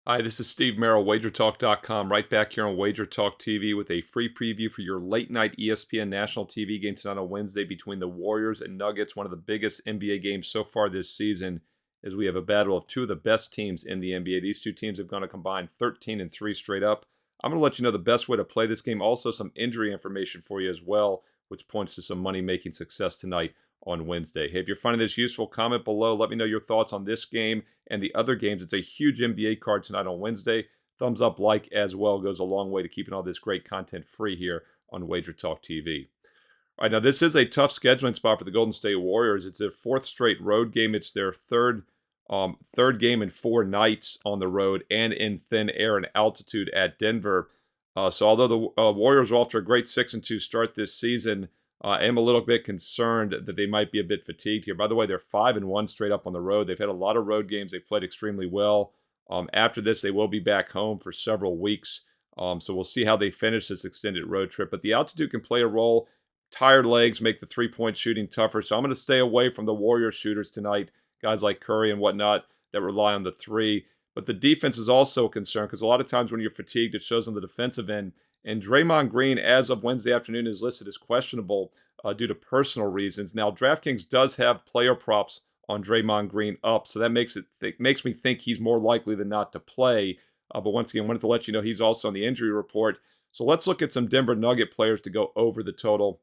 Hi, this is Steve Merrill, WagerTalk.com, right back here on WagerTalk TV with a free preview for your late night ESPN national TV game tonight on Wednesday between the Warriors and Nuggets, one of the biggest NBA games so far this season, as we have a battle of two of the best teams in the NBA. These two teams have gone a combined 13-3 straight up. I'm going to let you know the best way to play this game. Also, some injury information for you as well, which points to some money-making success tonight on Wednesday. Hey, if you're finding this useful, comment below. Let me know your thoughts on this game and the other games. It's a huge NBA card tonight on Wednesday. Thumbs up, like as well goes a long way to keeping all this great content free here on Wager Talk TV. All right, now this is a tough scheduling spot for the Golden State Warriors. It's their fourth straight road game. It's their third game in 4 nights on the road and in thin air and altitude at Denver. So although the Warriors are off to a great 6-2 start this season, I am a little bit concerned that they might be a bit fatigued here. By the way, they're 5-1 straight up on the road. They've had a lot of road games. They've played extremely well. After this, they will be back home for several weeks. So we'll see how they finish this extended road trip. But the altitude can play a role. Tired legs make the three-point shooting tougher. So I'm going to stay away from the Warriors shooters tonight, guys like Curry and whatnot that rely on the three. But the defense is also a concern because a lot of times when you're fatigued, it shows on the defensive end. And Draymond Green, as of Wednesday afternoon, is listed as questionable due to personal reasons. Now, DraftKings does have player props on Draymond Green up, so that makes me think he's more likely than not to play. But once again, I wanted to let you know he's also on the injury report. So let's look at some Denver Nugget players to go over the total,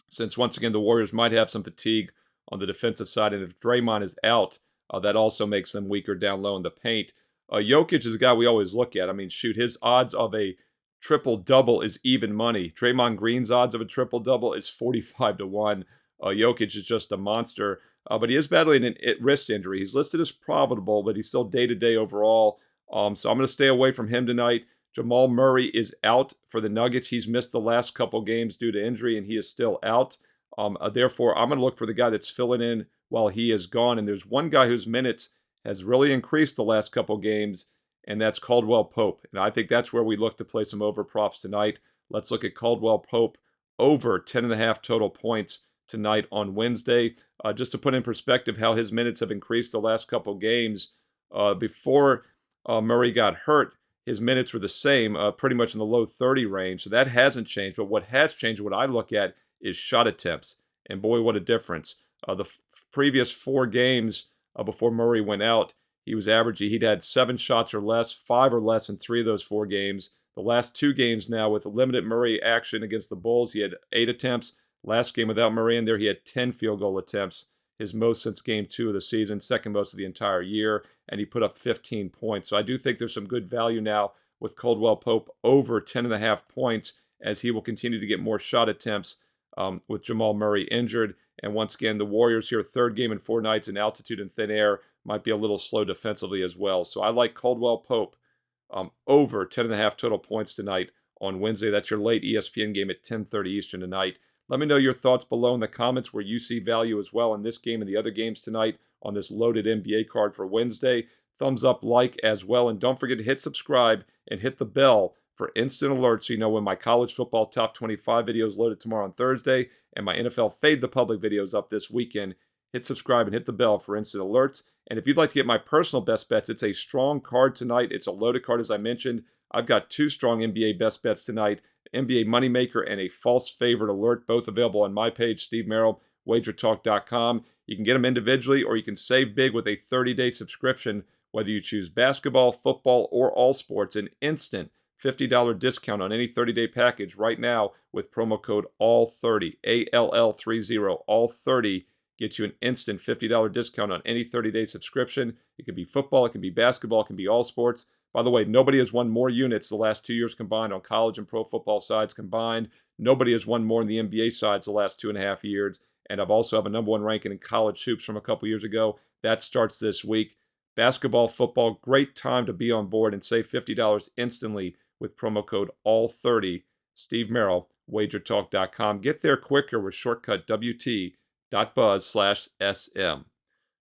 since once again the Warriors might have some fatigue on the defensive side, and if Draymond is out, that also makes them weaker down low in the paint. Jokic is a guy we always look at. I mean, shoot, his odds of a triple-double is even money. Draymond Green's odds of a triple-double is 45-1. Jokic is just a monster, but he is battling a wrist injury. He's listed as probable, but he's still day-to-day overall. So I'm going to stay away from him tonight. Jamal Murray is out for the Nuggets. He's missed the last couple games due to injury, and he is still out. Therefore, I'm going to look for the guy that's filling in while he is gone. And there's one guy whose minutes has really increased the last couple games, and that's Caldwell Pope. And I think that's where we look to play some over props tonight. Let's look at Caldwell Pope over 10.5 total points tonight on Wednesday. Just to put in perspective how his minutes have increased the last couple games. Before Murray got hurt, his minutes were the same, pretty much in the low 30 range. So that hasn't changed. But what has changed, what I look at, is shot attempts. And boy, what a difference. The previous 4 games before Murray went out, he'd had 7 shots or less, 5 or less in 3 of those 4 games. The last 2 games now with limited Murray action against the Bulls, he had 8 attempts. Last game without Murray in there, he had 10 field goal attempts, his most since game 2 of the season, second most of the entire year, and he put up 15 points. So I do think there's some good value now with Caldwell Pope over 10.5 points as he will continue to get more shot attempts with Jamal Murray injured. And once again, the Warriors here, third game in 4 nights in altitude and thin air, might be a little slow defensively as well. So I like Caldwell Pope over 10.5 total points tonight on Wednesday. That's your late ESPN game at 10:30 Eastern tonight. Let me know your thoughts below in the comments where you see value as well in this game and the other games tonight on this loaded NBA card for Wednesday. Thumbs up, like as well, and don't forget to hit subscribe and hit the bell for instant alerts so you know when my college football top 25 videos loaded tomorrow on Thursday and my NFL Fade the Public videos up this weekend. Hit subscribe and hit the bell for instant alerts. And if you'd like to get my personal best bets, it's a strong card tonight. It's a loaded card, as I mentioned. I've got 2 strong NBA best bets tonight, NBA Moneymaker and a false favorite alert, both available on my page, Steve Merrill, WagerTalk.com. You can get them individually, or you can save big with a 30-day subscription, whether you choose basketball, football, or all sports. An instant $50 discount on any 30-day package right now with promo code ALL30, ALL30, ALL30. Gets you an instant $50 discount on any 30-day subscription. It could be football, it can be basketball, it can be all sports. By the way, nobody has won more units the last 2 years combined on college and pro football sides combined. Nobody has won more in the NBA sides the last 2.5 years. And I've also have a number 1 ranking in college hoops from a couple years ago. That starts this week. Basketball, football, great time to be on board and save $50 instantly with promo code ALL30. Steve Merrill, WagerTalk.com. Get there quicker with shortcut WT.buzz/SM.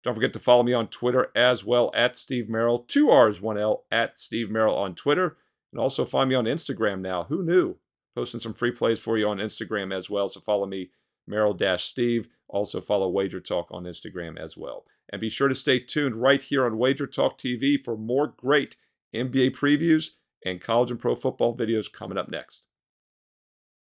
Don't forget to follow me on Twitter as well, at Steve Merrill, 2 R's, 1 L, at Steve Merrill on Twitter. And also find me on Instagram now. Who knew? Posting some free plays for you on Instagram as well. So follow me, Merrill-Steve. Also follow Wager Talk on Instagram as well. And be sure to stay tuned right here on Wager Talk TV for more great NBA previews, and college and pro football videos coming up next.